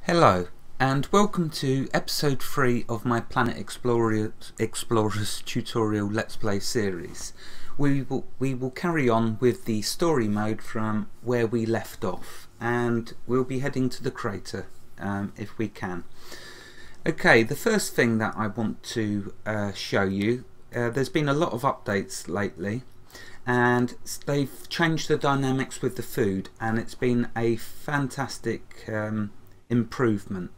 Hello and welcome to episode 3 of my Planet Explorers tutorial Let's Play series. We will carry on with the story mode from where we left off, and we'll be heading to the crater if we can. Okay, the first thing that I want to show you, there's been a lot of updates lately and they've changed the dynamics with the food, and it's been a fantastic improvement.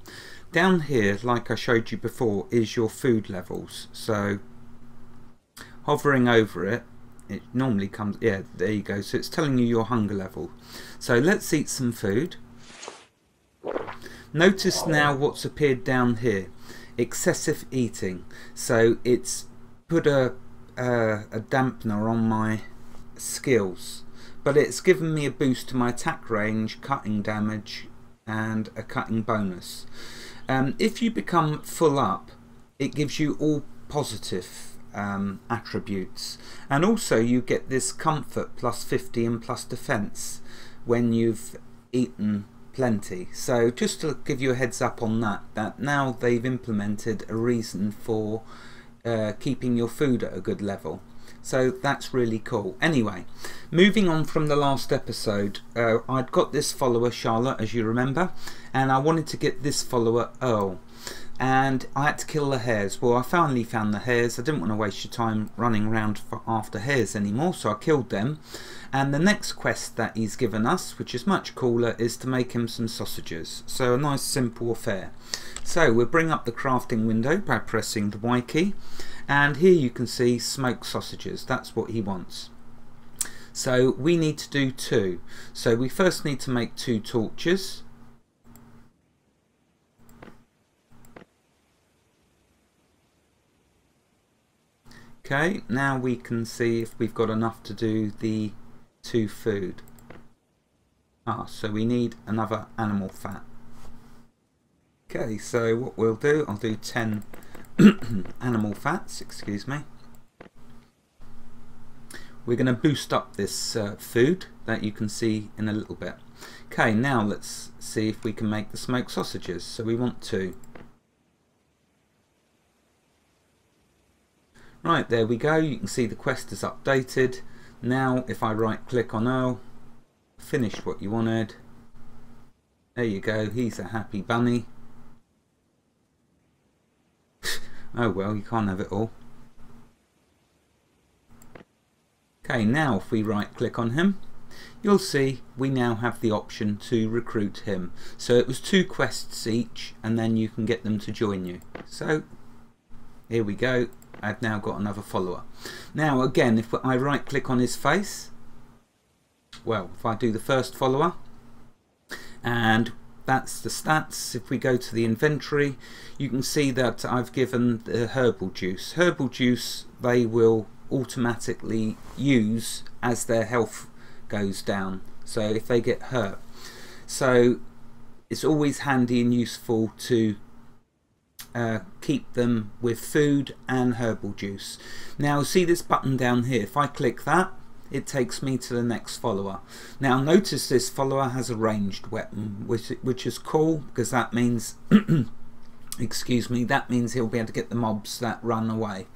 Down here, like I showed you before, is your food levels. So hovering over it, it normally comes, yeah, there you go. So it's telling you your hunger level. So let's eat some food. Notice now what's appeared down here: excessive eating. So it's put a dampener on my skills, but it's given me a boost to my attack range, cutting damage, and a cutting bonus. If you become full up, it gives you all positive attributes, and also you get this comfort plus 50 and plus defense when you've eaten plenty. So just to give you a heads up on that now they've implemented a reason for keeping your food at a good level. So that's really cool. Anyway, moving on from the last episode, I'd got this follower, Charlotte, as you remember, and I wanted to get this follower, Earl. And I had to kill the hares. Well, I finally found the hares. I didn't want to waste your time running around after hares anymore, so I killed them. And the next quest that he's given us, which is much cooler, is to make him some sausages. So a nice simple affair. So we'll bring up the crafting window by pressing the Y key. And here you can see smoked sausages. That's what he wants. So we need to do 2. So we first need to make 2 torches. Okay, now we can see if we've got enough to do the 2 food. So we need another animal fat. Okay, so what we'll do, I'll do 10 animal fats, excuse me. We're going to boost up this food that you can see in a little bit. Okay, now let's see if we can make the smoked sausages. So we want 2. Right, there we go. You can see the quest is updated. Now if I right click on Earl, finish what you wanted. There you go, he's a happy bunny. Oh well, you can't have it all. Okay, now if we right click on him, you'll see we now have the option to recruit him. So it was 2 quests each, and then you can get them to join you. So here we go, I've now got another follower. Now again, if I right click on his face, well, if I do the first follower, and that's the stats. If we go to the inventory, you can see that I've given the herbal juice. Herbal juice they will automatically use as their health goes down, so if they get hurt. So it's always handy and useful to keep them with food and herbal juice. Now see this button down here, if I click that, it takes me to the next follower. Now notice this follower has a ranged weapon, which is cool, because that means excuse me, that means he'll be able to get the mobs that run away.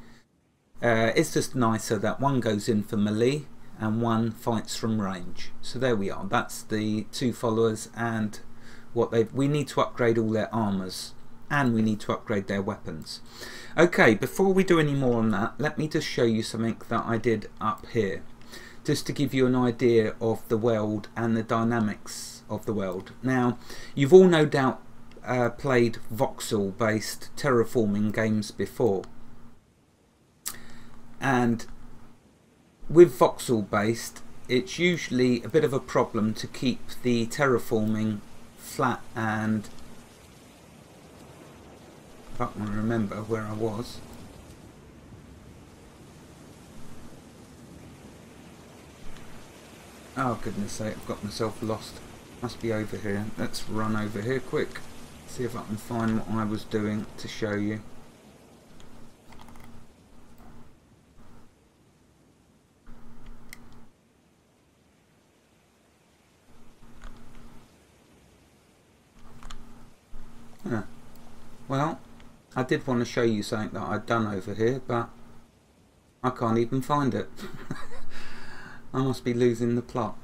It's just nicer that one goes in for melee and one fights from range. So there we are, that's the 2 followers, and what we need to upgrade all their armors, and we need to upgrade their weapons. Okay, before we do any more on that, let me just show you something that I did up here, just to give you an idea of the world and the dynamics of the world. Now, you've all no doubt played voxel based terraforming games before, and with voxel based, it's usually a bit of a problem to keep the terraforming flat, and I can't remember where I was. Oh goodness sake, I've got myself lost. Must be over here. Let's run over here quick. See if I can find what I was doing to show you. Huh. Well, I did want to show you something that I'd done over here, but I can't even find it. I must be losing the plot.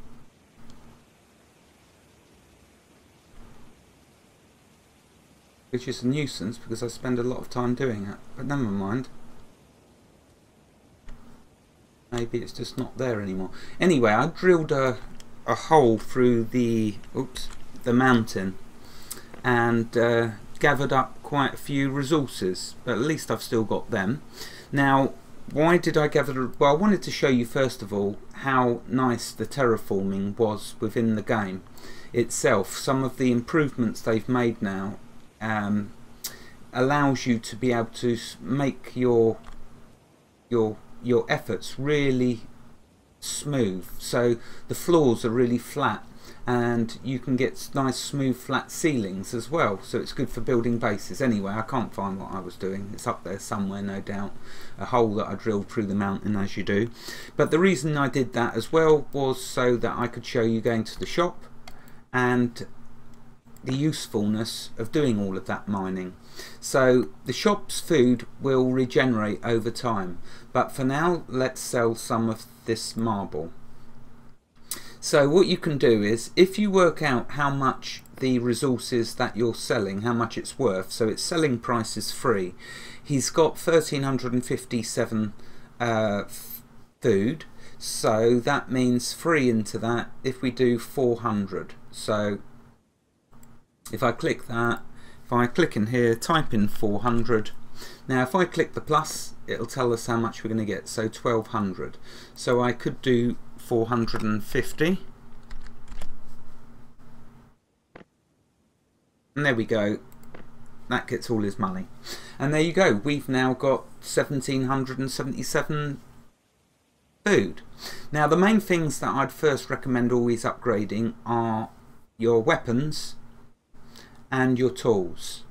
Which is a nuisance because I spend a lot of time doing it, but never mind. Maybe it's just not there anymore. Anyway, I drilled a hole through the mountain and gathered up quite a few resources, but at least I've still got them. Now, why did I gather? Well, I wanted to show you first of all how nice the terraforming was within the game itself. Some of the improvements they've made now allows you to be able to make your efforts really smooth, so the floors are really flat and you can get nice smooth flat ceilings as well, so it's good for building bases. Anyway, I can't find what I was doing. It's up there somewhere, no doubt, a hole that I drilled through the mountain, as you do. But the reason I did that as well was so that I could show you going to the shop and the usefulness of doing all of that mining. So the shop's food will regenerate over time, but for now let's sell some of this marble. So what you can do is, if you work out how much the resources that you're selling, how much it's worth, so its selling price is free. He's got 1357 food, so that means free into that if we do 400. So if I click that, if I click in here, type in 400. Now if I click the plus, it'll tell us how much we're going to get, so 1200. So I could do 450. And there we go. That gets all his money. And there you go. We've now got 1777 food. Now the main things that I'd first recommend always upgrading are your weapons and your tools.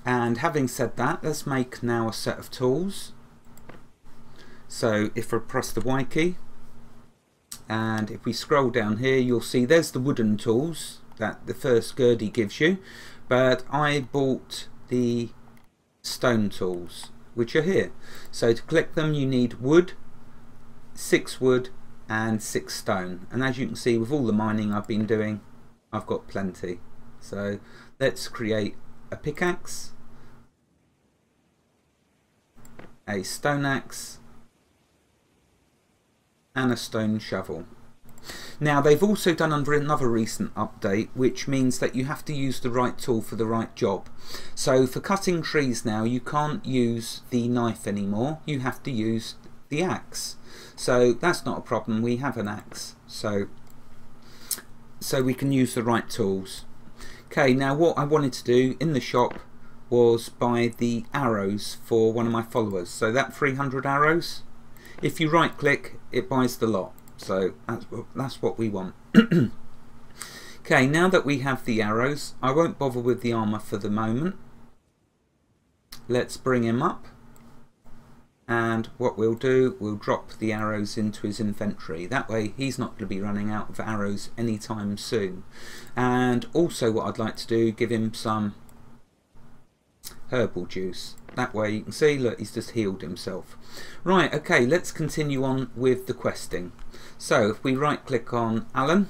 And having said that, let's make now a set of tools. So if I press the Y key and if we scroll down here, you'll see there's the wooden tools that the first Gurdy gives you, but I bought the stone tools which are here. So to collect them you need wood, 6 wood and 6 stone, and as you can see with all the mining I've been doing, I've got plenty. So let's create a pickaxe, a stone axe and a stone shovel. Now they've also done under another recent update, which means that you have to use the right tool for the right job. So for cutting trees now you can't use the knife anymore, you have to use the axe. So that's not a problem, we have an axe, so we can use the right tools. Okay, now what I wanted to do in the shop was buy the arrows for one of my followers. So that 300 arrows, if you right click it buys the lot, so that's what we want. Okay, now that we have the arrows, I won't bother with the armor for the moment. Let's bring him up, and what we'll do, we'll drop the arrows into his inventory. That way he's not going to be running out of arrows anytime soon. And also what I'd like to do, give him some herbal juice. That way you can see, look, he's just healed himself. Right, okay, let's continue on with the questing. So if we right click on Alan,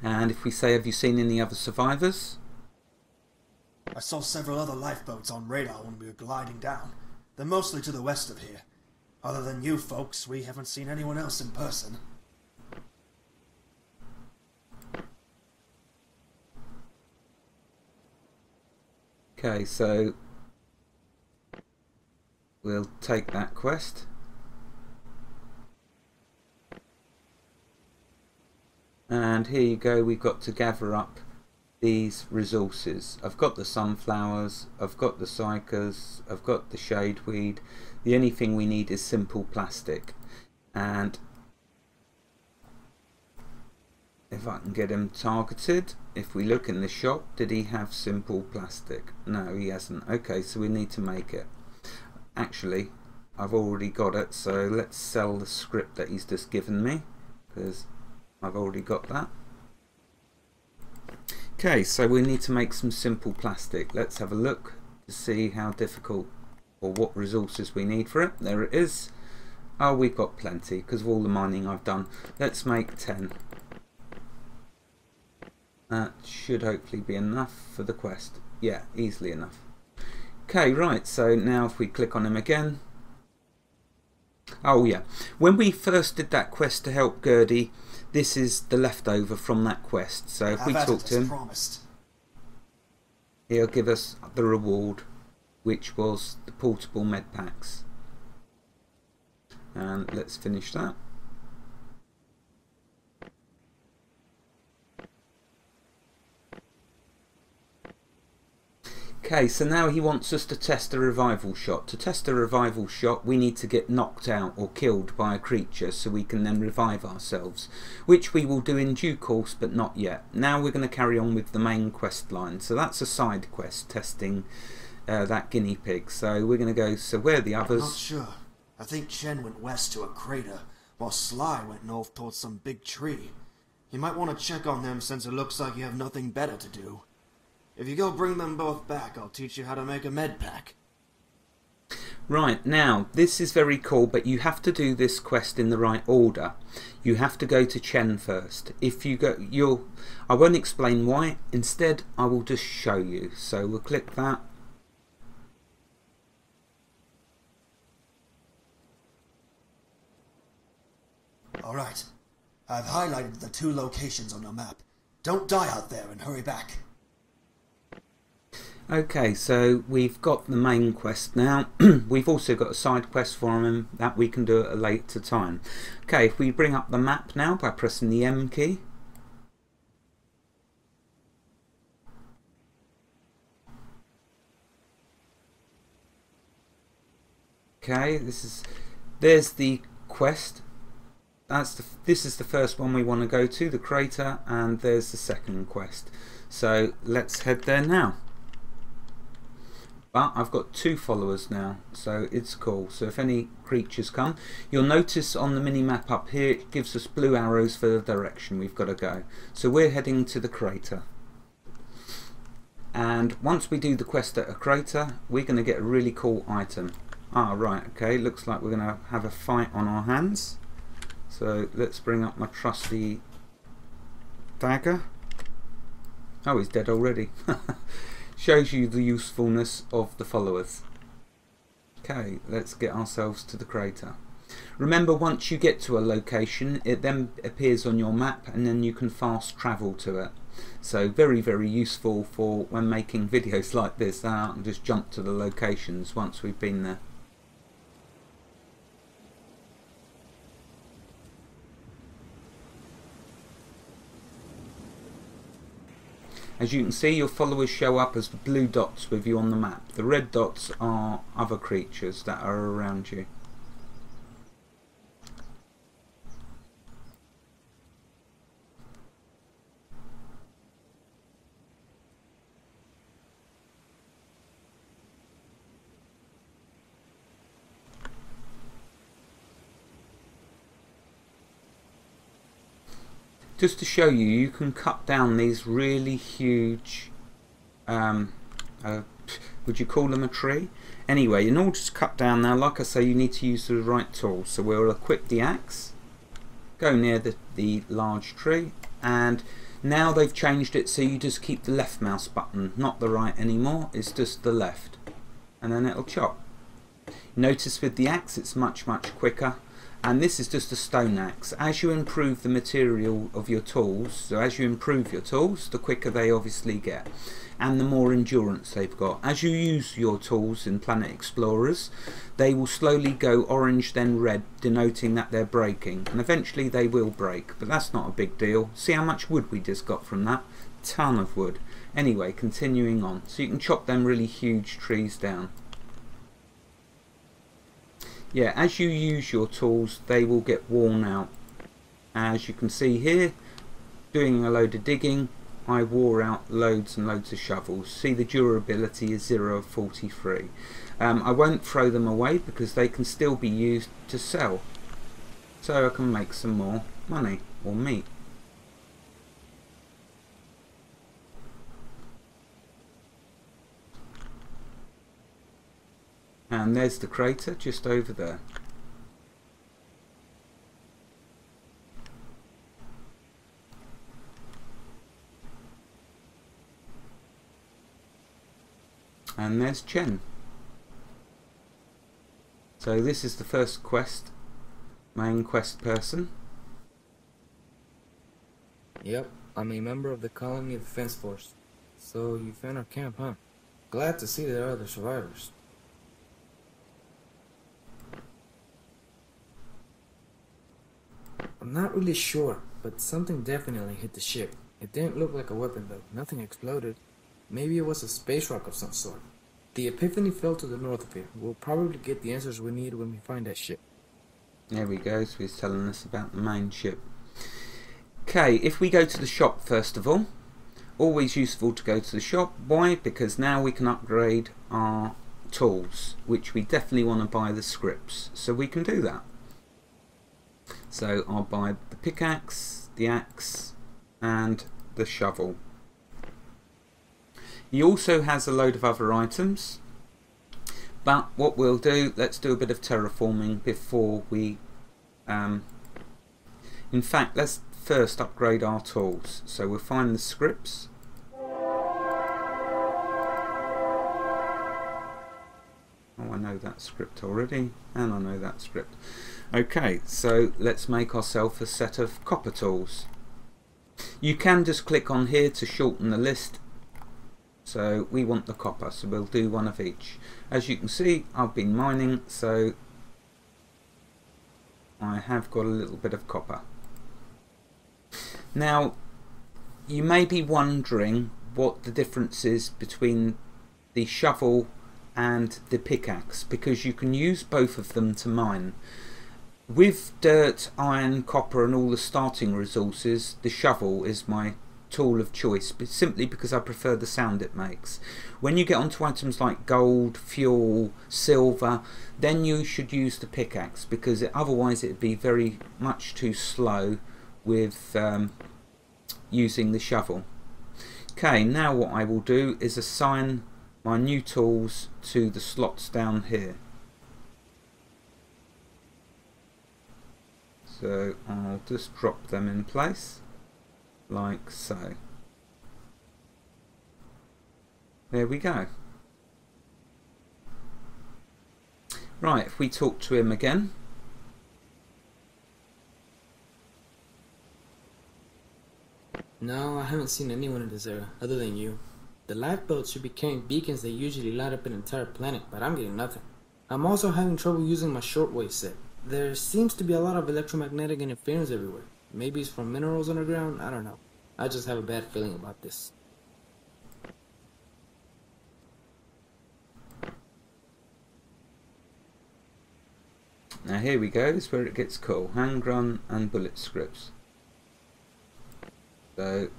and if we say, have you seen any other survivors? I saw several other lifeboats on radar when we were gliding down. They're mostly to the west of here. Other than you folks, we haven't seen anyone else in person. Okay, so we'll take that quest. And here you go, we've got to gather up these resources. I've got the sunflowers, I've got the cycas, I've got the shadeweed. The only thing we need is simple plastic. And if I can get him targeted, if we look in the shop, did he have simple plastic? No, he hasn't. Okay, so we need to make it. Actually, I've already got it, so let's sell the script that he's just given me, because I've already got that. Okay, so we need to make some simple plastic. Let's have a look to see how difficult or what resources we need for it. There it is. Oh, we've got plenty because of all the mining I've done. Let's make 10. That should hopefully be enough for the quest. Yeah, easily enough. Okay, right, so now if we click on him again. Oh yeah, when we first did that quest to help Gertie, this is the leftover from that quest. So if we talk to him, he'll give us the reward, which was the portable med packs. And let's finish that. Okay, so now he wants us to test a revival shot. To test a revival shot, we need to get knocked out or killed by a creature so we can then revive ourselves, which we will do in due course, but not yet. Now we're going to carry on with the main quest line. So that's a side quest, testing that guinea pig. So we're going to go, so where are the others? Not sure. I think Chen went west to a crater, while Sly went north towards some big tree. You might want to check on them since it looks like you have nothing better to do. If you go bring them both back, I'll teach you how to make a med pack. Right, now, this is very cool, but you have to do this quest in the right order. You have to go to Chen first. If you go, I won't explain why. Instead, I will just show you. So we'll click that. Alright. I've highlighted the 2 locations on your map. Don't die out there and hurry back. Okay, so we've got the main quest now. We've also got a side quest for him that we can do at a later time. Okay, if we bring up the map now by pressing the M key. Okay, there's the quest. This is the first one we want to go to, the crater, and there's the second quest. So let's head there now. But I've got 2 followers now, so it's cool. So if any creatures come, you'll notice on the mini-map up here it gives us blue arrows for the direction we've got to go. So we're heading to the crater. And once we do the quest at a crater, we're going to get a really cool item. Ah, right, okay, looks like we're going to have a fight on our hands. So let's bring up my trusty dagger. Oh, he's dead already. Shows you the usefulness of the followers. Okay, let's get ourselves to the crater. Remember, once you get to a location, it then appears on your map and then you can fast travel to it. So very, very useful for when making videos like this. And just jump to the locations once we've been there. As you can see, your followers show up as the blue dots with you on the map. The red dots are other creatures that are around you. Just to show you, you can cut down these really huge, would you call them a tree? Anyway, in order to cut down now, like I say, you need to use the right tool. So we'll equip the axe, go near the large tree, and now they've changed it so you just keep the left mouse button, not the right anymore, it's just the left, and then it'll chop. Notice with the axe it's much quicker. And this is just a stone axe. As you improve the material of your tools, so as you improve your tools, the quicker they obviously get, and the more endurance they've got. As you use your tools in Planet Explorers, they will slowly go orange then red, denoting that they're breaking, and eventually they will break, but that's not a big deal. See how much wood we just got from that? Ton of wood. Anyway, continuing on. So you can chop them really huge trees down. Yeah, as you use your tools, they will get worn out. As you can see here, doing a load of digging, I wore out loads and loads of shovels. See, the durability is 0 of 43. I won't throw them away because they can still be used to sell. So I can make some more money or meat. And there's the crater just over there. And there's Chen. So this is the first quest, main quest person. Yep, I'm a member of the Colony Defense Force. So you found our camp, huh? Glad to see there are other survivors. I'm not really sure, but something definitely hit the ship. It didn't look like a weapon though, nothing exploded. Maybe it was a space rock of some sort. The Epiphany fell to the north of here. We'll probably get the answers we need when we find that ship. There we go, so he's telling us about the main ship. Okay, if we go to the shop first of all, always useful to go to the shop. Why? Because now we can upgrade our tools, which we definitely want to buy the scripts, so we can do that. So I'll buy the pickaxe, the axe, and the shovel. He also has a load of other items, but what we'll do, let's do a bit of terraforming before we in fact, let's first upgrade our tools. So we'll find the scripts. Oh, I know that script already, and I know that script. Okay, so let's make ourselves a set of copper tools. You can just click on here to shorten the list. So we want the copper, so we'll do one of each. As you can see, I've been mining, so I have got a little bit of copper. Now, you may be wondering what the difference is between the shovel and the pickaxe, because you can use both of them to mine. With dirt, iron, copper and all the starting resources, the shovel is my tool of choice, but simply because I prefer the sound it makes. When you get onto items like gold, fuel, silver, then you should use the pickaxe, because otherwise it would be very much too slow with using the shovel. Okay, now what I will do is assign my new tools to the slots down here. So I'll just drop them in place like so. There we go. Right, if we talk to him again. No, I haven't seen anyone in this area other than you. The lifeboats should be carrying beacons that usually light up an entire planet, but I'm getting nothing. I'm also having trouble using my shortwave set. There seems to be a lot of electromagnetic interference everywhere. Maybe it's from minerals underground, I don't know. I just have a bad feeling about this. Now here we go, is where it gets cool. Handgun and bullet scripts. So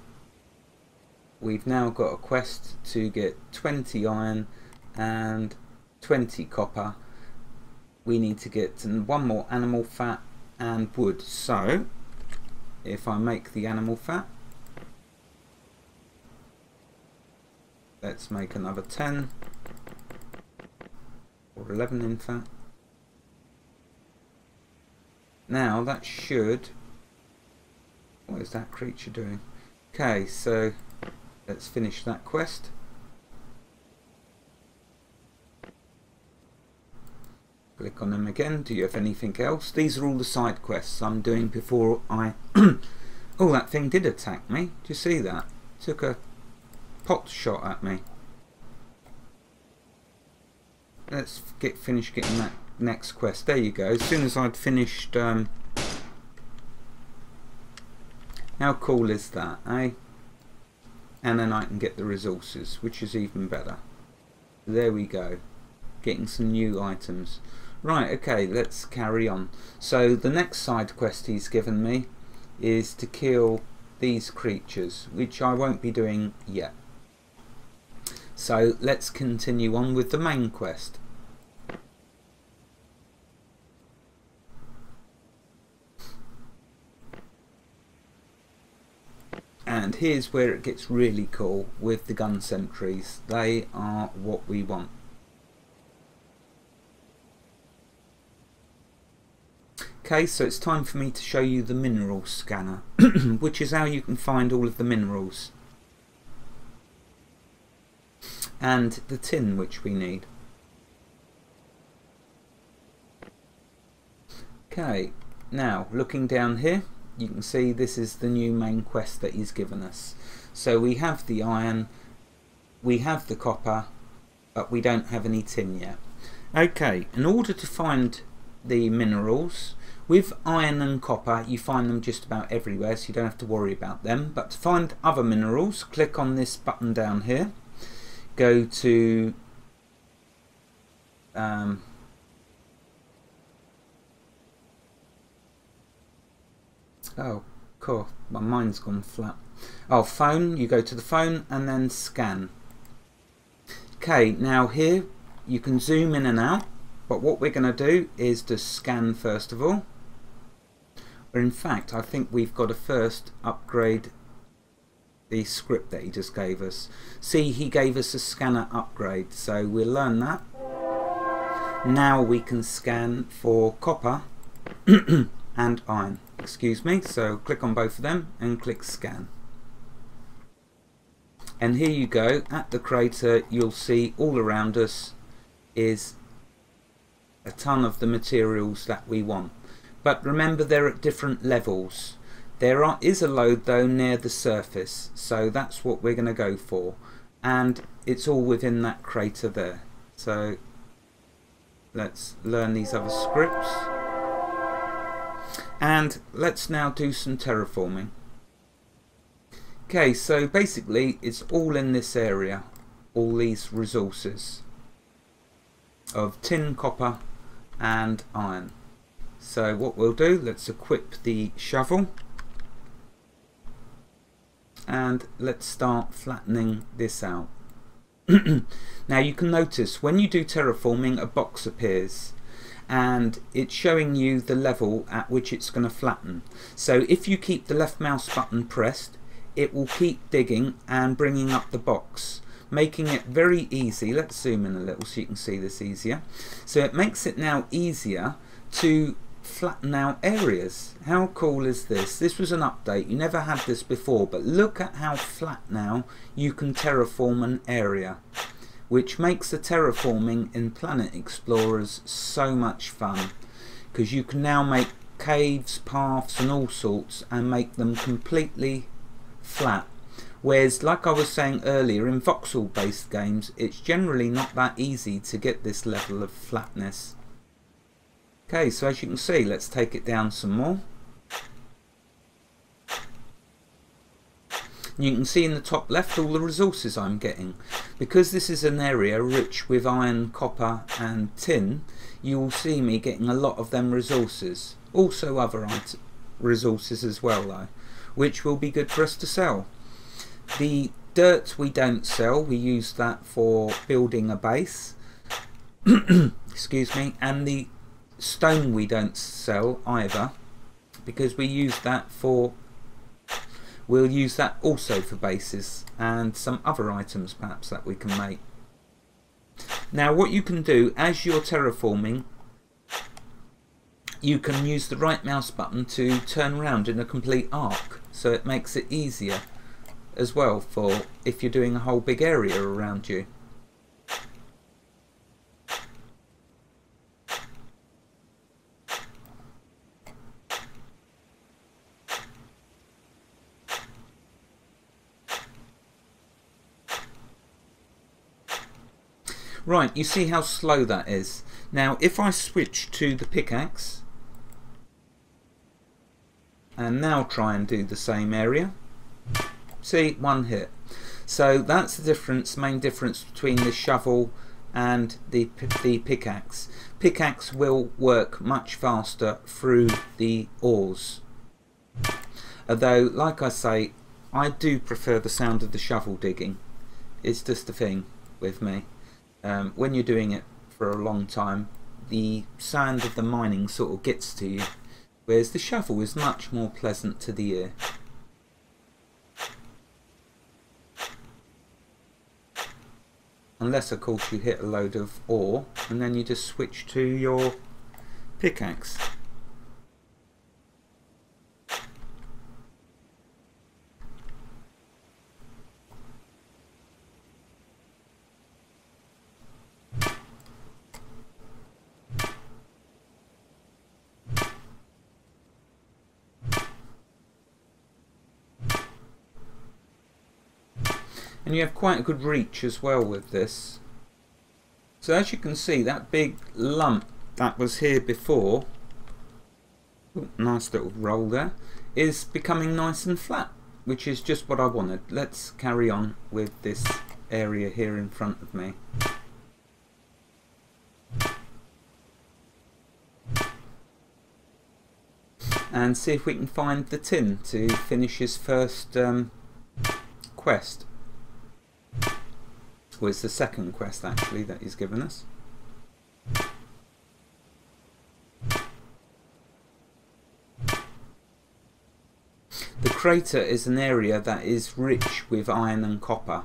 we've now got a quest to get 20 iron and 20 copper. We need to get one more animal fat and wood. So if I make the animal fat, let's make another 10 or 11 in fact. Now that should, what is that creature doing? Okay, so let's finish that quest. Click on them again. Do you have anything else? These are all the side quests I'm doing before I oh, that thing did attack me. Do you see that? Took a pot shot at me. Let's finish getting that next quest. There you go. As soon as I'd finished how cool is that, eh? And then I can get the resources, which is even better. There we go. Getting some new items. Right, okay, let's carry on. So the next side quest he's given me is to kill these creatures, which I won't be doing yet. So let's continue on with the main quest. And here's where it gets really cool with the gun sentries. They are what we want. Okay, so it's time for me to show you the mineral scanner, which is how you can find all of the minerals and the tin which we need. Okay, now looking down here, you can see this is the new main quest that he's given us. So we have the iron, we have the copper, but we don't have any tin yet. Okay, in order to find the minerals, with iron and copper you find them just about everywhere, so you don't have to worry about them. But to find other minerals, click on this button down here, go to oh cool, my mind's gone flat. Oh, phone, you go to the phone and then scan. Okay, now here you can zoom in and out, but what we're going to do is to scan first of all. Or in fact, I think we've got to first upgrade the script that he just gave us. See, he gave us a scanner upgrade, so we'll learn that. Now we can scan for copper and iron. Excuse me, so click on both of them and click scan. And here you go, at the crater you'll see all around us is a ton of the materials that we want. But remember, they're at different levels. There is a load though near the surface, so that's what we're going to go for. And it's all within that crater there. So let's learn these other scripts. And let's now do some terraforming. Okay, so basically it's all in this area, all these resources of tin, copper and iron. So what we'll do, let's equip the shovel and let's start flattening this out. Now you can notice when you do terraforming, a box appears and it's showing you the level at which it's going to flatten. So if you keep the left mouse button pressed, it will keep digging and bringing up the box, making it very easy. Let's zoom in a little so you can see this easier. So it makes it now easier to flatten out areas. How cool is this? This was an update, you never had this before, but look at how flat now you can terraform an area, which makes the terraforming in Planet Explorers so much fun, because you can now make caves, paths and all sorts and make them completely flat. Whereas, like I was saying earlier, in voxel based games it's generally not that easy to get this level of flatness. Okay, so as you can see, let's take it down some more. You can see in the top left all the resources I'm getting. Because this is an area rich with iron, copper and tin, you will see me getting a lot of them resources. Also other resources as well though, which will be good for us to sell. The dirt we don't sell, we use that for building a base. Excuse me. And the stone we don't sell either, because we use that for, we'll use that also for bases and some other items perhaps that we can make. Now what you can do as you're terraforming, you can use the right mouse button to turn around in a complete arc, so it makes it easier as well for if you're doing a whole big area around you. Right, you see how slow that is. Now if I switch to the pickaxe and now try and do the same area, see, one hit. So that's the difference, main difference between the shovel and the pickaxe. Pickaxe will work much faster through the ores. Although, like I say, I do prefer the sound of the shovel digging. It's just a thing with me. When you're doing it for a long time, the sound of the mining sort of gets to you, whereas the shovel is much more pleasant to the ear. Unless of course you hit a load of ore and then you just switch to your pickaxe. And you have quite a good reach as well with this. So as you can see, that big lump that was here before, nice little roll there, is becoming nice and flat, which is just what I wanted. Let's carry on with this area here in front of me. And see if we can find the tin to finish his first quest. Well, it's the second quest actually that he's given us. The crater is an area that is rich with iron and copper.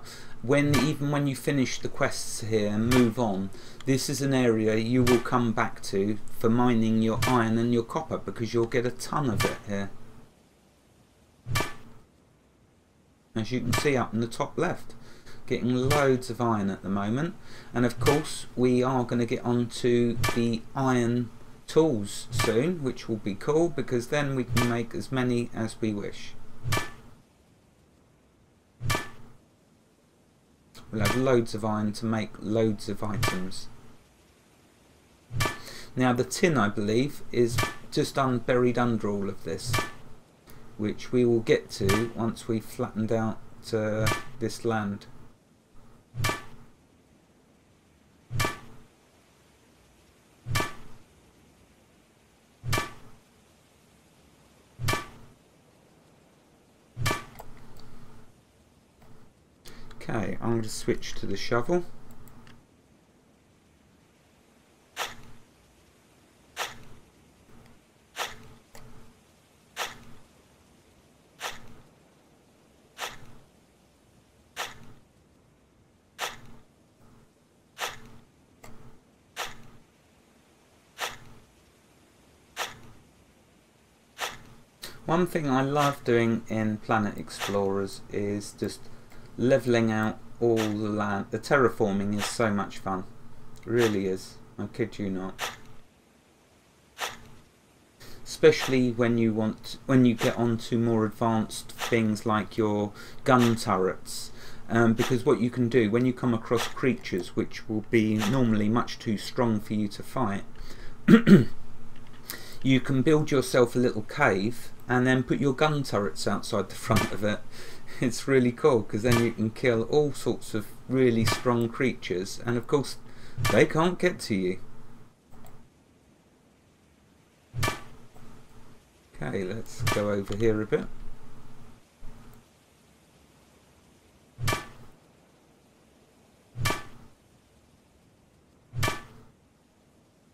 Even when you finish the quests here and move on, this is an area you will come back to for mining your iron and your copper, because you'll get a ton of it here. As you can see up in the top left, getting loads of iron at the moment. And of course we are going to get onto the iron tools soon, which will be cool, because then we can make as many as we wish. We'll have loads of iron to make loads of items. Now the tin, I believe, is just buried under all of this, which we will get to once we've flattened out this land. Okay, I'm going to switch to the shovel. One thing I love doing in Planet Explorers is just levelling out all the land. The terraforming is so much fun. It really is. I kid you not. Especially when you get onto more advanced things like your gun turrets. Because what you can do when you come across creatures which will be normally much too strong for you to fight, you can build yourself a little cave and then put your gun turrets outside the front of it. It's really cool, because then you can kill all sorts of really strong creatures, and of course they can't get to you. Okay, let's go over here a bit.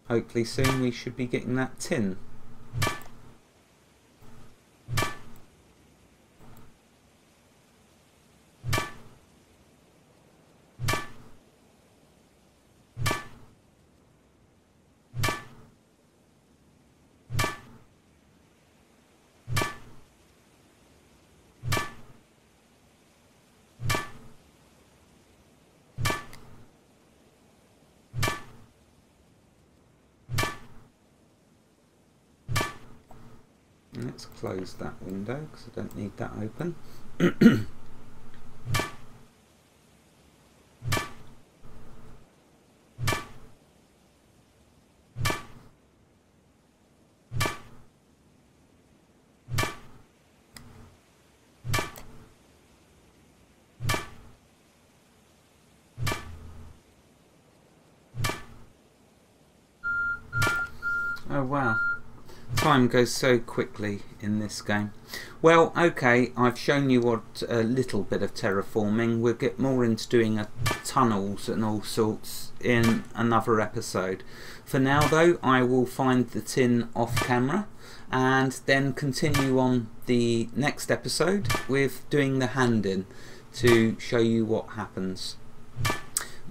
Hopefully soon we should be getting that tin. Let's close that window because I don't need that open. Oh wow. Time goes so quickly in this game. Well, okay, I've shown you what a little bit of terraforming. We'll get more into doing tunnels and all sorts in another episode. For now though, I will find the tin off camera and then continue on the next episode with doing the hand-in to show you what happens.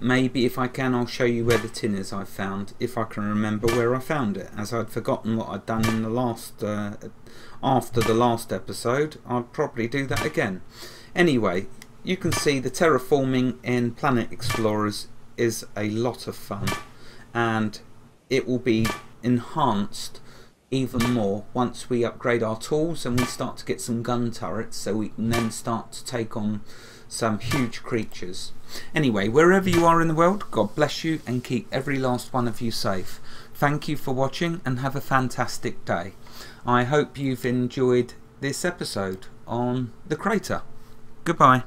Maybe if I can, I'll show you where the tin is I found, if I can remember where I found it, as I'd forgotten what I'd done in the last after the last episode. I'll probably do that again. Anyway, you can see the terraforming in Planet Explorers is a lot of fun, and it will be enhanced even more once we upgrade our tools and we start to get some gun turrets, so we can then start to take on some huge creatures. Anyway, wherever you are in the world, God bless you and keep every last one of you safe. Thank you for watching and have a fantastic day. I hope you've enjoyed this episode on the crater. Goodbye.